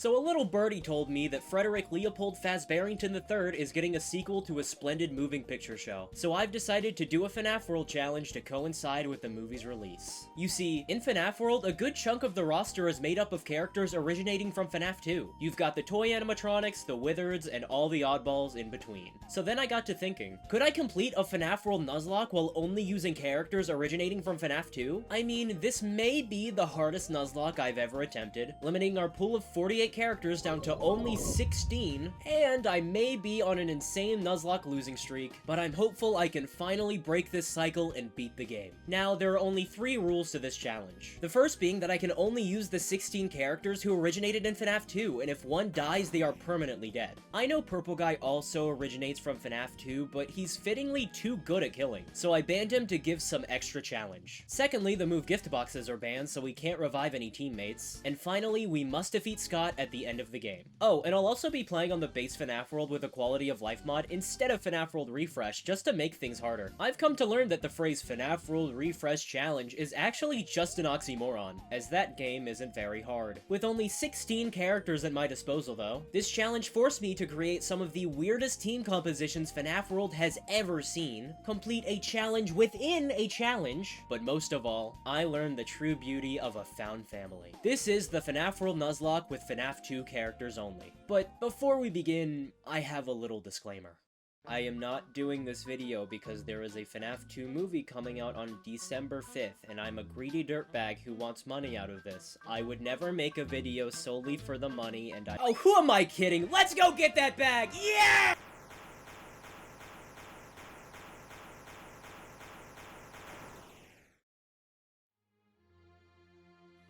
So a little birdie told me that Frederick Leopold Fazbarrington III is getting a sequel to a splendid moving picture show. So I've decided to do a FNaF World challenge to coincide with the movie's release. You see, in FNaF World, a good chunk of the roster is made up of characters originating from FNaF 2. You've got the toy animatronics, the wizards, and all the oddballs in between. So then I got to thinking, could I complete a FNaF World Nuzlocke while only using characters originating from FNaF 2? I mean, this may be the hardest Nuzlocke I've ever attempted, limiting our pool of 48 characters down to only 16, and I may be on an insane Nuzlocke losing streak, but I'm hopeful I can finally break this cycle and beat the game. Now, there are only 3 rules to this challenge. The first being that I can only use the 16 characters who originated in FNaF 2, and if one dies, they are permanently dead. I know Purple Guy also originates from FNaF 2, but he's fittingly too good at killing, so I banned him to give some extra challenge. Secondly, the move gift boxes are banned, so we can't revive any teammates. And finally, we must defeat Scott at the end of the game. Oh, and I'll also be playing on the base FNaF World with a quality of life mod instead of FNaF World Refresh, just to make things harder. I've come to learn that the phrase FNaF World Refresh Challenge is actually just an oxymoron, as that game isn't very hard. With only 16 characters at my disposal though, this challenge forced me to create some of the weirdest team compositions FNaF World has ever seen, complete a challenge within a challenge, but most of all, I learned the true beauty of a found family. This is the FNaF World Nuzlocke with FNaF 2 characters only. But before we begin, I have a little disclaimer. I am not doing this video because there is a FNaF 2 movie coming out on December 5th, and I'm a greedy dirtbag who wants money out of this. I would never make a video solely for the money, and Oh, who am I kidding? Let's go get that bag! Yeah!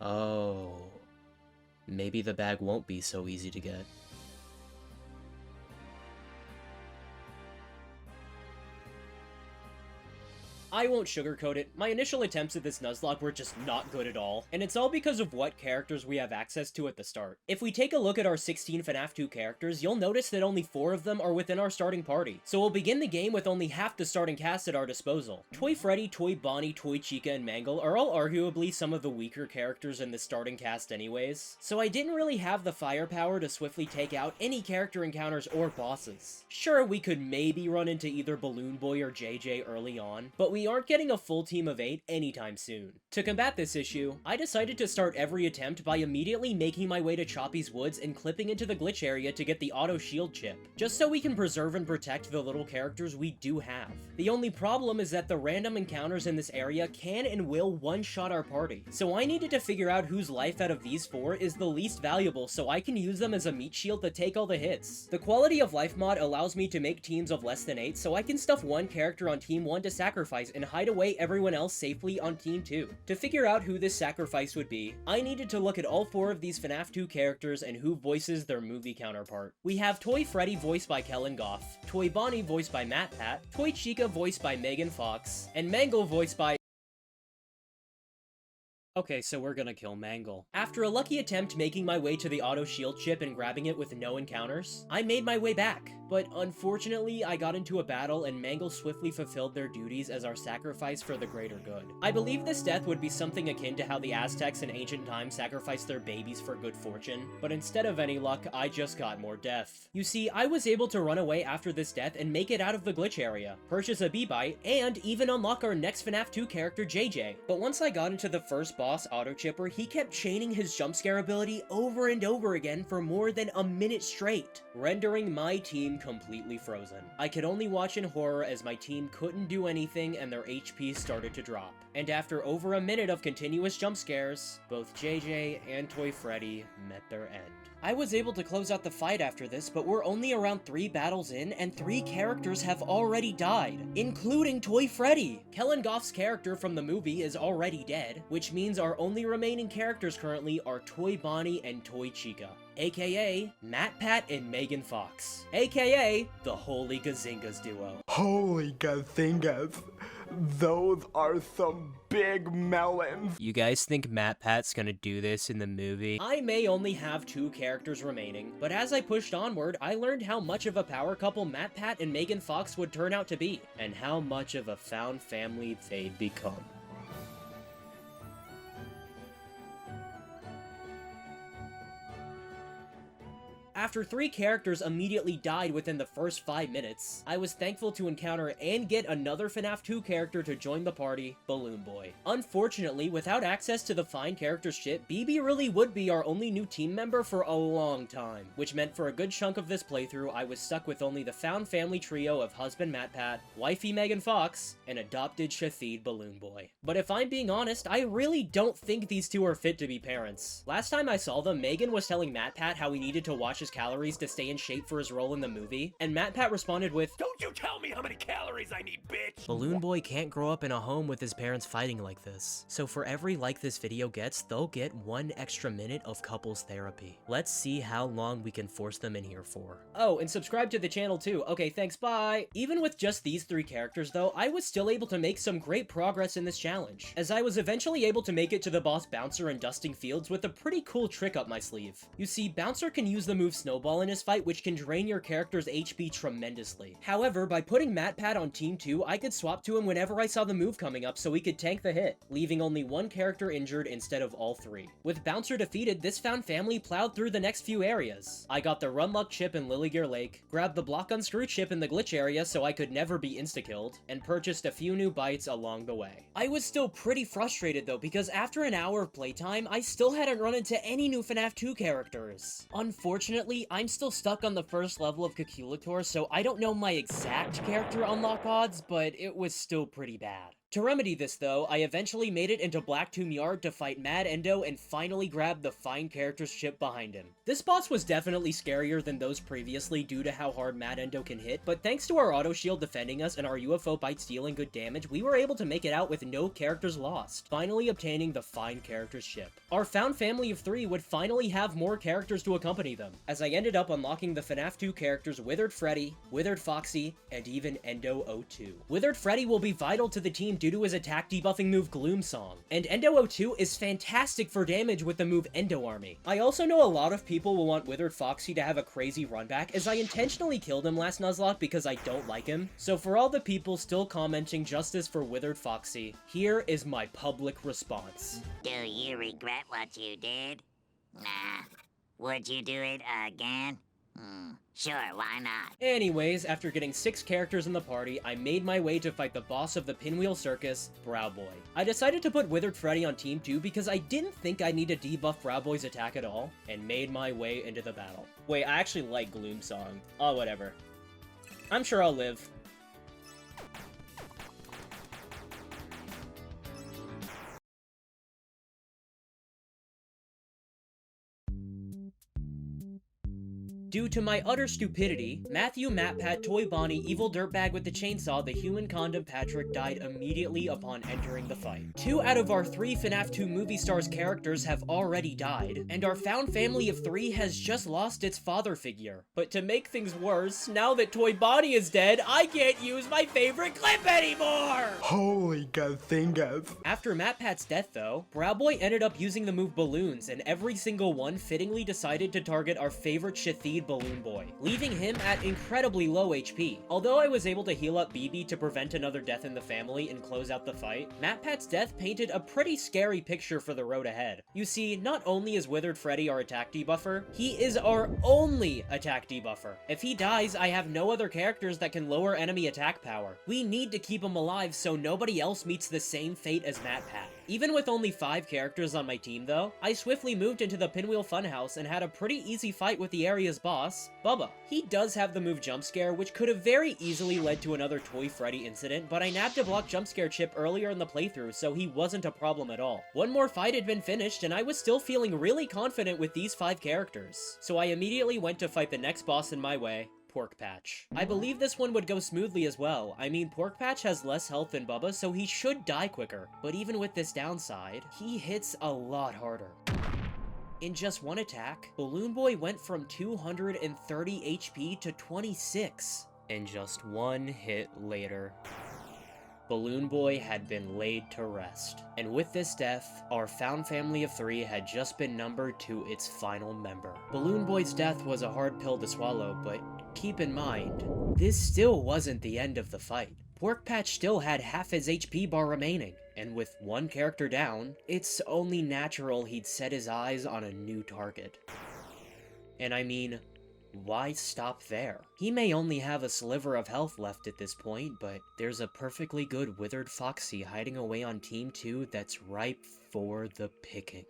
Oh. Maybe the bag won't be so easy to get. I won't sugarcoat it, my initial attempts at this Nuzlocke were just not good at all, and it's all because of what characters we have access to at the start. If we take a look at our 16 FNaF 2 characters, you'll notice that only 4 of them are within our starting party, so we'll begin the game with only half the starting cast at our disposal. Toy Freddy, Toy Bonnie, Toy Chica, and Mangle are all arguably some of the weaker characters in the starting cast anyways, so I didn't really have the firepower to swiftly take out any character encounters or bosses. Sure, we could maybe run into either Balloon Boy or JJ early on, but we aren't getting a full team of 8 anytime soon. To combat this issue, I decided to start every attempt by immediately making my way to Choppy's Woods and clipping into the glitch area to get the auto shield chip, just so we can preserve and protect the little characters we do have. The only problem is that the random encounters in this area can and will one-shot our party, so I needed to figure out whose life out of these 4 is the least valuable so I can use them as a meat shield to take all the hits. The quality of life mod allows me to make teams of less than 8, so I can stuff one character on team 1 to sacrifice and hide away everyone else safely on team 2. To figure out who this sacrifice would be, I needed to look at all 4 of these FNaF 2 characters and who voices their movie counterpart. We have Toy Freddy voiced by Kellen Goff, Toy Bonnie voiced by Matt Pat, Toy Chica voiced by Megan Fox, and Mangle voiced by... Okay, so we're gonna kill Mangle. After a lucky attempt making my way to the auto shield chip and grabbing it with no encounters, I made my way back. But unfortunately, I got into a battle and Mangle swiftly fulfilled their duties as our sacrifice for the greater good. I believe this death would be something akin to how the Aztecs in ancient times sacrificed their babies for good fortune, but instead of any luck, I just got more death. You see, I was able to run away after this death and make it out of the glitch area, purchase a B-Bite, and even unlock our next FNaF 2 character, JJ. But once I got into the first boss, Auto Chipper, he kept chaining his jump scare ability over and over again for more than a minute straight, rendering my team completely frozen. I could only watch in horror as my team couldn't do anything and their HP started to drop. And after over a minute of continuous jump scares, both JJ and Toy Freddy met their end. I was able to close out the fight after this, but we're only around 3 battles in, and 3 characters have already died, including Toy Freddy! Kellen Goff's character from the movie is already dead, which means our only remaining characters currently are Toy Bonnie and Toy Chica, aka Matt Pat and Megan Fox, aka the Holy Gazingas duo. Holy Gazingas! Those are some big melons! You guys think Matt Pat's gonna do this in the movie? I may only have 2 characters remaining, but as I pushed onward, I learned how much of a power couple Matt Pat and Megan Fox would turn out to be, and how much of a found family they'd become. After 3 characters immediately died within the first 5 minutes, I was thankful to encounter and get another FNaF 2 character to join the party, Balloon Boy. Unfortunately, without access to the Find Characters ship, BB really would be our only new team member for a long time, which meant for a good chunk of this playthrough, I was stuck with only the found family trio of husband MatPat, wifey Megan Fox, and adopted Shathid Balloon Boy. But if I'm being honest, I really don't think these two are fit to be parents. Last time I saw them, Megan was telling MatPat how he needed to watch his calories to stay in shape for his role in the movie, and MatPat responded with, "Don't you tell me how many calories I need, bitch!" Balloon Boy can't grow up in a home with his parents fighting like this. So for every like this video gets, they'll get 1 extra minute of couples therapy. Let's see how long we can force them in here for. Oh, and subscribe to the channel too. Okay, thanks, bye! Even with just these 3 characters though, I was still able to make some great progress in this challenge, as I was eventually able to make it to the boss Bouncer and Dusting Fields with a pretty cool trick up my sleeve. You see, Bouncer can use the move Snowball in his fight, which can drain your character's HP tremendously. However, by putting MatPat on Team 2, I could swap to him whenever I saw the move coming up so he could tank the hit, leaving only 1 character injured instead of all 3. With Bouncer defeated, this found family plowed through the next few areas. I got the Run Luck chip in Lilygear Lake, grabbed the Block Unscrew chip in the glitch area so I could never be insta-killed, and purchased a few new bites along the way. I was still pretty frustrated though, because after an hour of playtime, I still hadn't run into any new FNaF 2 characters. Unfortunately, I'm still stuck on the first level of Calculator, so I don't know my exact character unlock odds, but it was still pretty bad. To remedy this though, I eventually made it into Black Tomb Yard to fight Mad Endo and finally grabbed the Find Characters chip behind him. This boss was definitely scarier than those previously due to how hard Mad Endo can hit, but thanks to our auto shield defending us and our UFO bites dealing good damage, we were able to make it out with no characters lost, finally obtaining the Find Characters chip. Our found family of 3 would finally have more characters to accompany them, as I ended up unlocking the FNaF 2 characters Withered Freddy, Withered Foxy, and even Endo02. Withered Freddy will be vital to the team due to his attack debuffing move Gloom Song, and Endo02 is fantastic for damage with the move Endo Army. I also know a lot of people will want Withered Foxy to have a crazy run back, as I intentionally killed him last Nuzlocke because I don't like him. So for all the people still commenting justice for Withered Foxy, here is my public response. Do you regret what you did? Nah. Would you do it again? Sure, why not? Anyways, after getting 6 characters in the party, I made my way to fight the boss of the Pinwheel Circus, Brow Boy. I decided to put Withered Freddy on Team 2 because I didn't think I need to debuff Brow Boy's attack at all, and made my way into the battle. Wait, I actually like Gloom Song. Oh, whatever. I'm sure I'll live. Due to my utter stupidity, Matthew, MatPat, Toy Bonnie, Evil Dirtbag with the Chainsaw, the Human Condom Patrick died immediately upon entering the fight. 2 out of our 3 FNaF 2 movie stars characters have already died, and our found family of 3 has just lost its father figure. But to make things worse, now that Toy Bonnie is dead, I can't use my favorite clip anymore! Holy gazingas. After MatPat's death though, Brow Boy ended up using the move Balloons, and every single one fittingly decided to target our favorite Shathid Balloon Boy, leaving him at incredibly low HP. Although I was able to heal up BB to prevent another death in the family and close out the fight, MatPat's death painted a pretty scary picture for the road ahead. You see, not only is Withered Freddy our attack debuffer, he is our only attack debuffer. If he dies, I have no other characters that can lower enemy attack power. We need to keep him alive so nobody else meets the same fate as MatPat. Even with only 5 characters on my team though, I swiftly moved into the Pinwheel Funhouse and had a pretty easy fight with the area's boss, Bubba. He does have the move Jump Scare, which could have very easily led to another Toy Freddy incident, but I nabbed a block Jump Scare chip earlier in the playthrough, so he wasn't a problem at all. One more fight had been finished, and I was still feeling really confident with these 5 characters. So I immediately went to fight the next boss in my way, Pork Patch. I believe this one would go smoothly as well. I mean, Pork Patch has less health than Bubba, so he should die quicker. But even with this downside, he hits a lot harder. In just one attack, Balloon Boy went from 230 HP to 26. And just one hit later, Balloon Boy had been laid to rest. And with this death, our found family of 3 had just been numbered to its final member. Balloon Boy's death was a hard pill to swallow, but keep in mind, this still wasn't the end of the fight. Pork Patch still had half his HP bar remaining, and with 1 character down, it's only natural he'd set his eyes on a new target. And I mean, why stop there? He may only have a sliver of health left at this point, but there's a perfectly good withered Foxy hiding away on Team 2 that's ripe for the picking.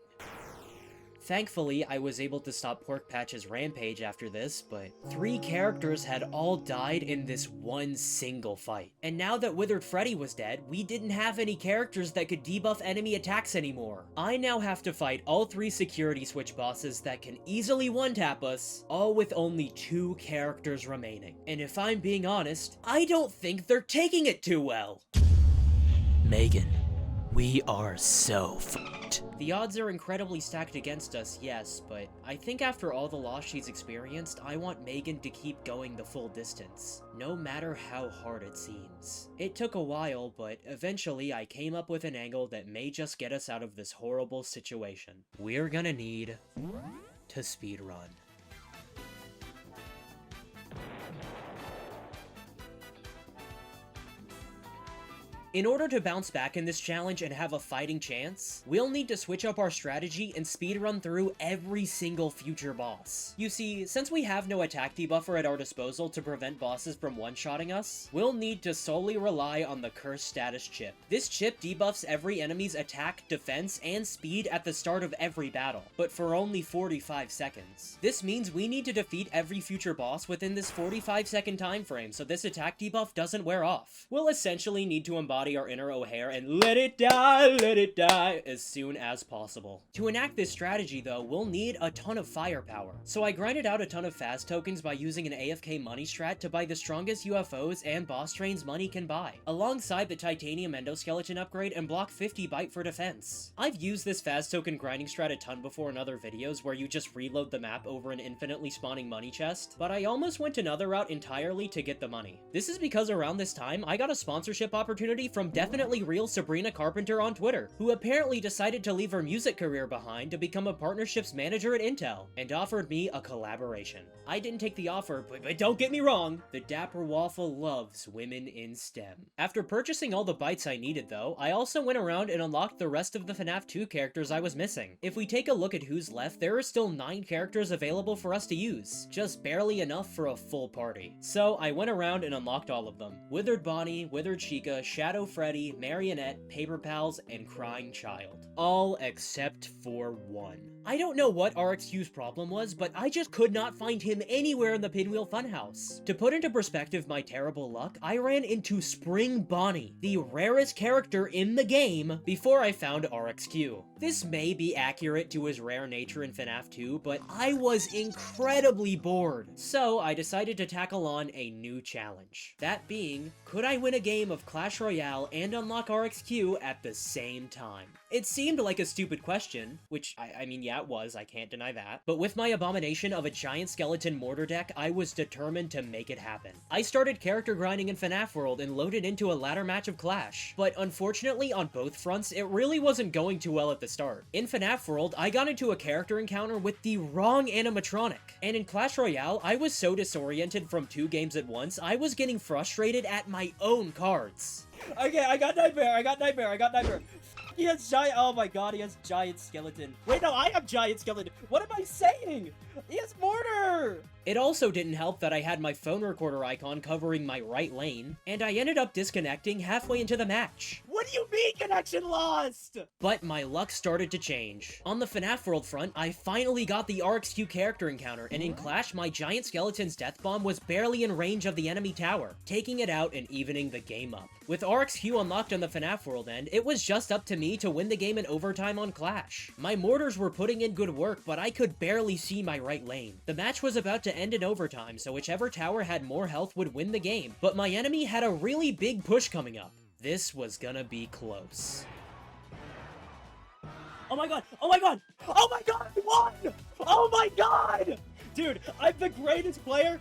Thankfully, I was able to stop Pork Patch's rampage after this, but 3 characters had all died in this one single fight. And now that Withered Freddy was dead, we didn't have any characters that could debuff enemy attacks anymore. I now have to fight all 3 security switch bosses that can easily one-tap us, all with only 2 characters remaining. And if I'm being honest, I don't think they're taking it too well. Megan, we are so fucked. The odds are incredibly stacked against us, yes, but I think after all the loss she's experienced, I want Megan to keep going the full distance, no matter how hard it seems. It took a while, but eventually I came up with an angle that may just get us out of this horrible situation. We're gonna need to speedrun. In order to bounce back in this challenge and have a fighting chance, we'll need to switch up our strategy and speedrun through every single future boss. You see, since we have no attack debuffer at our disposal to prevent bosses from one-shotting us, we'll need to solely rely on the Curse Status chip. This chip debuffs every enemy's attack, defense, and speed at the start of every battle, but for only 45 seconds. This means we need to defeat every future boss within this 45-second time frame so this attack debuff doesn't wear off. We'll essentially need to embody our inner O'Hare and let it die as soon as possible. To enact this strategy though, we'll need a ton of firepower. So I grinded out a ton of fast tokens by using an AFK money strat to buy the strongest UFOs and boss trains money can buy, alongside the titanium endoskeleton upgrade and block 50 bite for defense. I've used this fast token grinding strat a ton before in other videos where you just reload the map over an infinitely spawning money chest, but I almost went another route entirely to get the money. This is because around this time, I got a sponsorship opportunity from Definitely Real Sabrina Carpenter on Twitter, who apparently decided to leave her music career behind to become a partnerships manager at Intel, and offered me a collaboration. I didn't take the offer, but don't get me wrong, TheDapperWaffle loves women in STEM. After purchasing all the bytes I needed though, I also went around and unlocked the rest of the FNaF 2 characters I was missing. If we take a look at who's left, there are still 9 characters available for us to use, just barely enough for a full party. So I went around and unlocked all of them. Withered Bonnie, Withered Chica, Shadow Freddy, Marionette, Paper Pals, and Crying Child. All except for one. I don't know what RxQ's problem was, but I just could not find him anywhere in the Pinwheel Funhouse. To put into perspective my terrible luck, I ran into Spring Bonnie, the rarest character in the game, before I found RxQ. This may be accurate to his rare nature in FNaF 2, but I was incredibly bored. So I decided to tackle on a new challenge. That being, could I win a game of Clash Royale and unlock RxQ at the same time? It seemed like a stupid question, which, I mean, yeah, it was, I can't deny that. But with my abomination of a giant skeleton mortar deck, I was determined to make it happen. I started character grinding in FNaF World and loaded into a ladder match of Clash. But unfortunately, on both fronts, it really wasn't going too well at the start. In FNaF World, I got into a character encounter with the wrong animatronic. And in Clash Royale, I was so disoriented from 2 games at once, I was getting frustrated at my own cards. Okay, I got Nightmare. He has giant- oh my god, he has giant skeleton. Wait, no, I have giant skeleton. What am I saying? He has mortar! It also didn't help that I had my phone recorder icon covering my right lane, and I ended up disconnecting halfway into the match. What do you mean connection lost? But my luck started to change. On the FNaF World front, I finally got the RxQ character encounter, and in Clash, my giant skeleton's death bomb was barely in range of the enemy tower, taking it out and evening the game up. With RxQ unlocked on the FNaF World end, it was just up to me to win the game in overtime on Clash. My mortars were putting in good work, but I could barely see my right lane. The match was about to end in overtime, so whichever tower had more health would win the game, but my enemy had a really big push coming up. This was gonna be close. Oh my god! Oh my god! Oh my god! I won! Oh my god! Dude, I'm the greatest player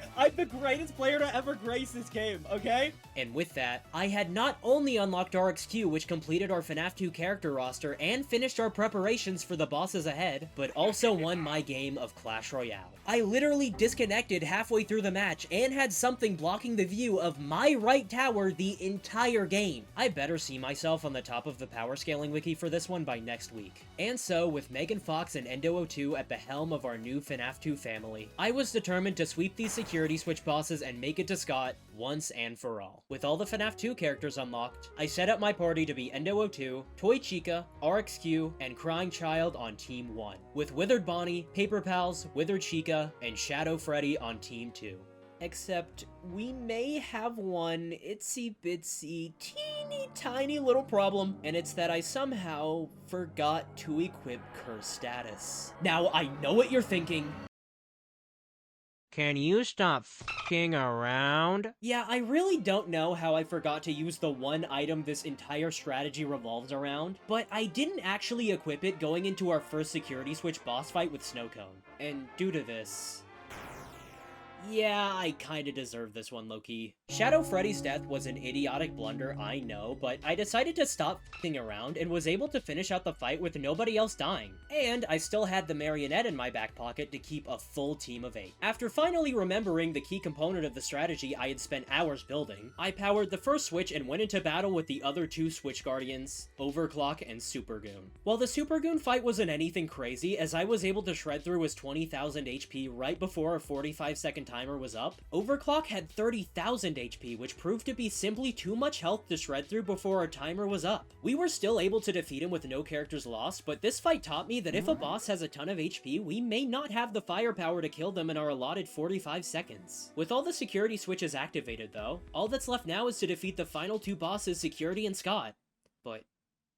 to ever grace this game, okay? And with that, I had not only unlocked RxQ, which completed our FNaF 2 character roster and finished our preparations for the bosses ahead, but also won my game of Clash Royale. I literally disconnected halfway through the match and had something blocking the view of my right tower the entire game. I better see myself on the top of the power scaling wiki for this one by next week. And so, with Megan Fox and Endo02 at the helm of our new FNaF 2 family, finally, I was determined to sweep these security switch bosses and make it to Scott once and for all. With all the FNAF 2 characters unlocked, I set up my party to be Endo02, Toy Chica, RXQ, and Crying Child on Team 1, with Withered Bonnie, Paper Pals, Withered Chica, and Shadow Freddy on Team 2. Except, we may have one itsy-bitsy, teeny tiny little problem, and it's that I somehow forgot to equip Curse status. Now, I know what you're thinking. Can you stop f***ing around? Yeah, I really don't know how I forgot to use the one item this entire strategy revolves around, but I didn't actually equip it going into our first security switch boss fight with Snowcone. And due to this... yeah, I kinda deserve this one, low-key. Shadow Freddy's death was an idiotic blunder, I know, but I decided to stop f***ing around and was able to finish out the fight with nobody else dying. And I still had the marionette in my back pocket to keep a full team of 8. After finally remembering the key component of the strategy I had spent hours building, I powered the first switch and went into battle with the other two Switch Guardians, Overclock and Supergoon. While the Supergoon fight wasn't anything crazy, as I was able to shred through his 20,000 HP right before a 45-second timer was up, Overclock had 30,000 HP, which proved to be simply too much health to shred through before our timer was up. We were still able to defeat him with no characters lost, but this fight taught me that if a boss has a ton of HP, we may not have the firepower to kill them in our allotted 45 seconds. With all the security switches activated though, all that's left now is to defeat the final two bosses, Security and Scott. But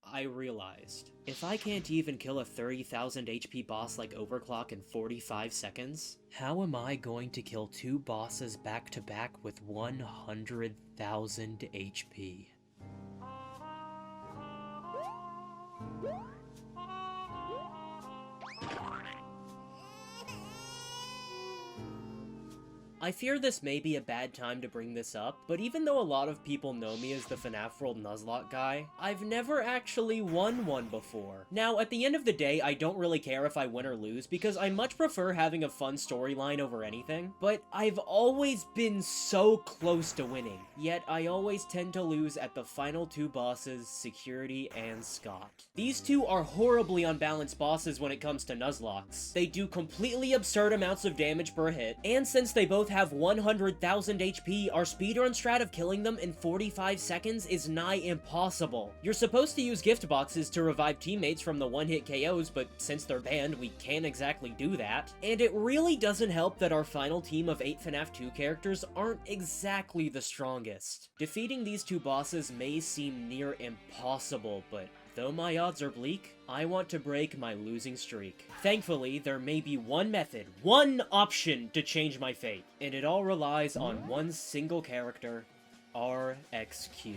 I realized, if I can't even kill a 30,000 HP boss like Overclock in 45 seconds, how am I going to kill two bosses back to back with 100,000 HP? I fear this may be a bad time to bring this up, but even though a lot of people know me as the FNaF World Nuzlocke guy, I've never actually won one before. Now, at the end of the day, I don't really care if I win or lose, because I much prefer having a fun storyline over anything, but I've always been so close to winning. Yet, I always tend to lose at the final two bosses, Security and Scott. These two are horribly unbalanced bosses when it comes to Nuzlocks. They do completely absurd amounts of damage per hit, and since they both have 100,000 HP, our speedrun strat of killing them in 45 seconds is nigh impossible. You're supposed to use gift boxes to revive teammates from the one-hit KOs, but since they're banned, we can't exactly do that. And it really doesn't help that our final team of 8 FNAF 2 characters aren't exactly the strongest. Defeating these two bosses may seem near impossible, but though my odds are bleak, I want to break my losing streak. Thankfully, there may be one method, one option to change my fate, and it all relies on one single character, RXQ.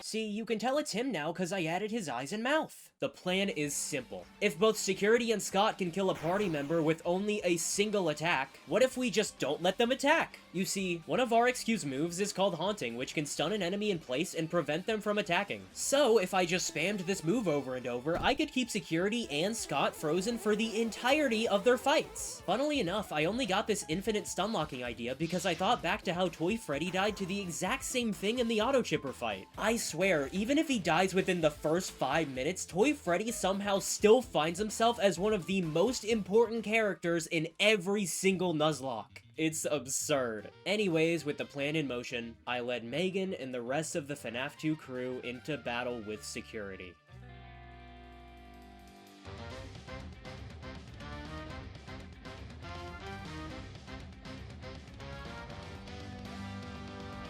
See, you can tell it's him now because I added his eyes and mouth. The plan is simple. If both Security and Scott can kill a party member with only a single attack, what if we just don't let them attack? You see, one of RXQ's moves is called Haunting, which can stun an enemy in place and prevent them from attacking. So, if I just spammed this move over and over, I could keep Security and Scott frozen for the entirety of their fights. Funnily enough, I only got this infinite stun locking idea because I thought back to how Toy Freddy died to the exact same thing in the auto chipper fight. I swear, even if he dies within the first 5 minutes, Toy Freddy somehow still finds himself as one of the most important characters in every single Nuzlocke. It's absurd. Anyways, with the plan in motion, I led Megan and the rest of the FNAF 2 crew into battle with Security.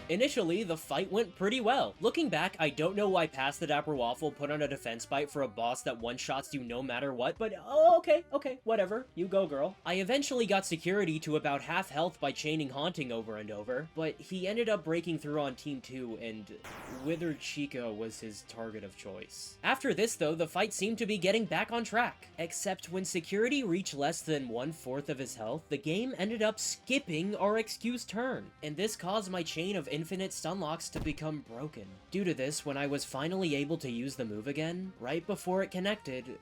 Initially, the fight went pretty well. Looking back, I don't know why Past TheDapperWaffle put on a defense bite for a boss that one-shots you no matter what, but oh, okay, whatever. You go, girl. I eventually got Security to about half health by chaining Haunting over and over, but he ended up breaking through on Team 2, and Withered Chica was his target of choice. After this, though, the fight seemed to be getting back on track. Except when Security reached less than 1/4 of his health, the game ended up skipping RXQ's turn, and this caused my chain of infinite stun locks to become broken. Due to this, when I was finally able to use the move again, right before it connected,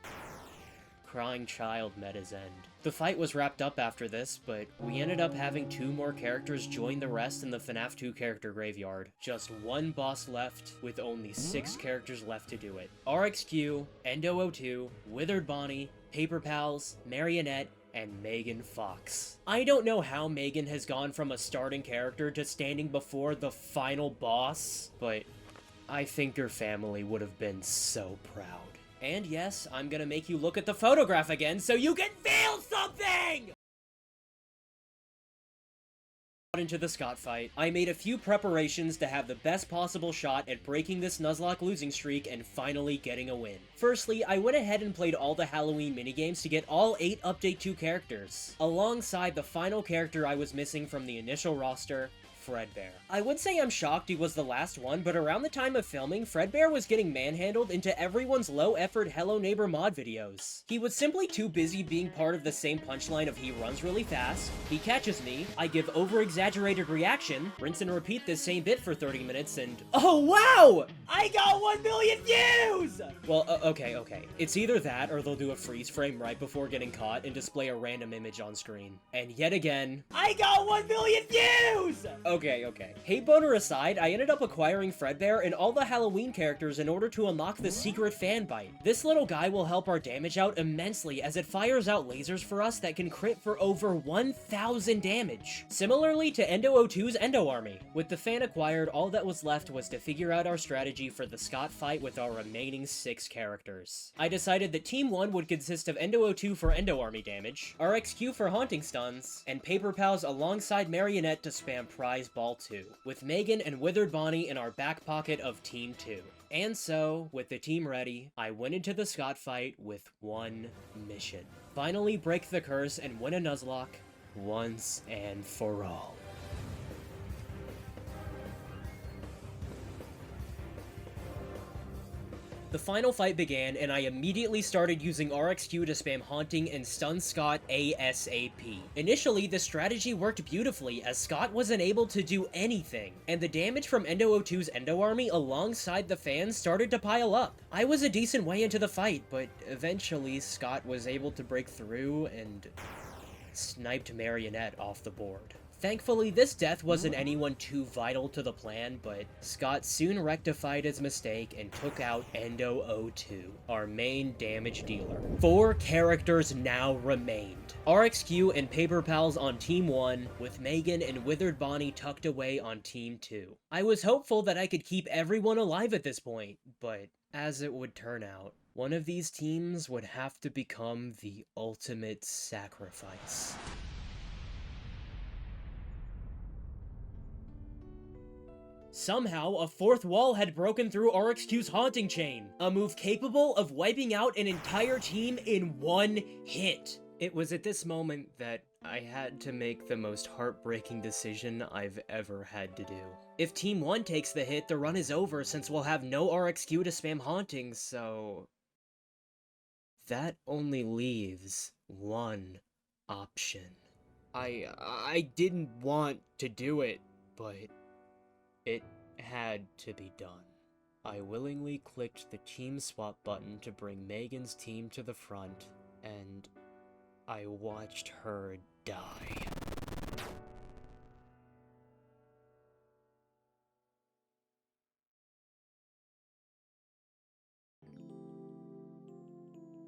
Crying Child met his end. The fight was wrapped up after this, but we ended up having 2 more characters join the rest in the FNAF 2 character graveyard. Just 1 boss left, with only 6 characters left to do it. RXQ, Endo02, Withered Bonnie, Paper Pals, Marionette, and Megan Fox. I don't know how Megan has gone from a starting character to standing before the final boss, but I think your family would have been so proud. And yes, I'm gonna make you look at the photograph again so you can feel something! Into the Scott fight, I made a few preparations to have the best possible shot at breaking this Nuzlocke losing streak and finally getting a win. Firstly, I went ahead and played all the Halloween minigames to get all 8 Update 2 characters, alongside the final character I was missing from the initial roster, Fredbear. I would say I'm shocked he was the last one, but around the time of filming, Fredbear was getting manhandled into everyone's low-effort Hello Neighbor mod videos. He was simply too busy being part of the same punchline of he runs really fast, he catches me, I give over-exaggerated reaction, rinse and repeat this same bit for 30 minutes, and oh wow! I got 1 million views! Well, okay. It's either that or they'll do a freeze frame right before getting caught and display a random image on screen. And yet again, I got 1 million views! Okay. Hate boner aside, I ended up acquiring Fredbear and all the Halloween characters in order to unlock the secret fan bite. This little guy will help our damage out immensely as it fires out lasers for us that can crit for over 1,000 damage. Similarly to Endo02's Endo Army. With the fan acquired, all that was left was to figure out our strategy for the Scott fight with our remaining 6 characters. I decided that Team 1 would consist of Endo02 for Endo Army damage, RXQ for haunting stuns, and Paper Pals alongside Marionette to spam Prize Ball 2, with Megan and Withered Bonnie in our back pocket of Team 2. And so, with the team ready, I went into the Scott fight with one mission. Finally break the curse and win a Nuzlocke once and for all. The final fight began, and I immediately started using RXQ to spam Haunting and stun Scott ASAP. Initially, the strategy worked beautifully, as Scott wasn't able to do anything, and the damage from Endo02's Endo Army alongside the fans started to pile up. I was a decent way into the fight, but eventually Scott was able to break through and sniped Marionette off the board. Thankfully, this death wasn't anyone too vital to the plan, but Scott soon rectified his mistake and took out Endo02, our main damage dealer. 4 characters now remained. RXQ and Paper Pals on Team 1, with Megan and Withered Bonnie tucked away on Team 2. I was hopeful that I could keep everyone alive at this point, but as it would turn out, one of these teams would have to become the ultimate sacrifice. Somehow, a 4th wall had broken through RXQ's haunting chain, a move capable of wiping out an entire team in one hit. It was at this moment that I had to make the most heartbreaking decision I've ever had to do. If Team 1 takes the hit, the run is over since we'll have no RXQ to spam haunting, so that only leaves one option. I didn't want to do it, but it had to be done. I willingly clicked the team swap button to bring Megan's team to the front, and I watched her die.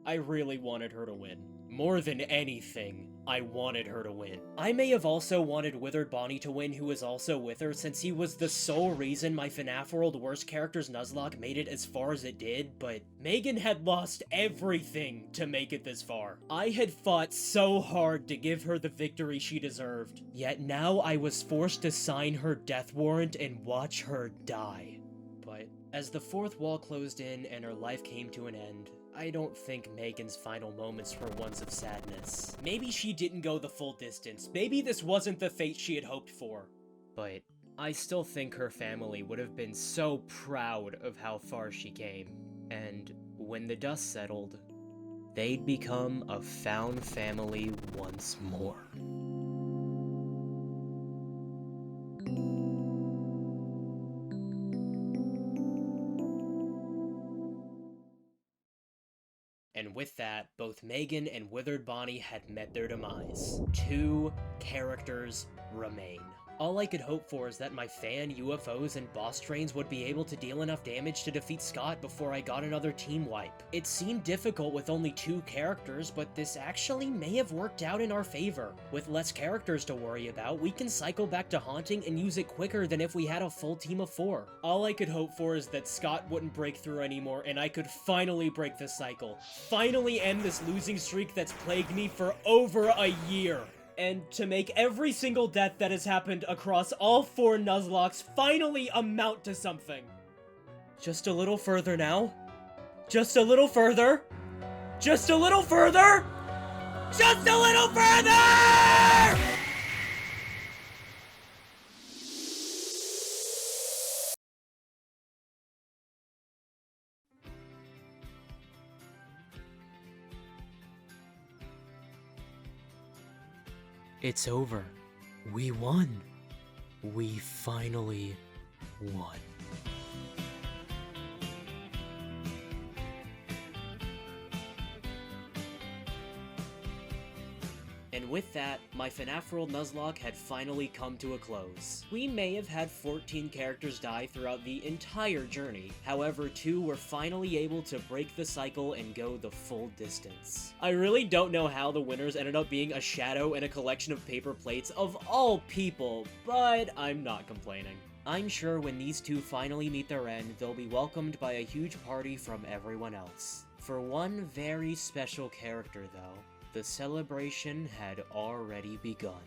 I really wanted her to win. More than anything, I wanted her to win. I may have also wanted Withered Bonnie to win, who was also with her, since he was the sole reason my FNaF World Worst Characters Nuzlocke made it as far as it did, but Megan had lost everything to make it this far. I had fought so hard to give her the victory she deserved, yet now I was forced to sign her death warrant and watch her die. But as the 4th wall closed in and her life came to an end, I don't think Megan's final moments were ones of sadness. Maybe she didn't go the full distance. Maybe this wasn't the fate she had hoped for. But I still think her family would have been so proud of how far she came. And when the dust settled, they'd become a found family once more. And with that, both Megan and Withered Bonnie had met their demise. 2 characters remain. All I could hope for is that my fan, UFOs, and boss trains would be able to deal enough damage to defeat Scott before I got another team wipe. It seemed difficult with only 2 characters, but this actually may have worked out in our favor. With less characters to worry about, we can cycle back to Haunting and use it quicker than if we had a full team of 4. All I could hope for is that Scott wouldn't break through anymore and I could finally break the cycle. Finally end this losing streak that's plagued me for over a year. And to make every single death that has happened across all 4 Nuzlockes finally amount to something. Just a little further now. Just a little further. Just a little further. Just a little further! It's over. We won. We finally won. And with that, my FNaF World Nuzlocke had finally come to a close. We may have had 14 characters die throughout the entire journey, however 2 were finally able to break the cycle and go the full distance. I really don't know how the winners ended up being a shadow and a collection of paper plates of all people, but I'm not complaining. I'm sure when these 2 finally meet their end, they'll be welcomed by a huge party from everyone else. For one very special character though, the celebration had already begun.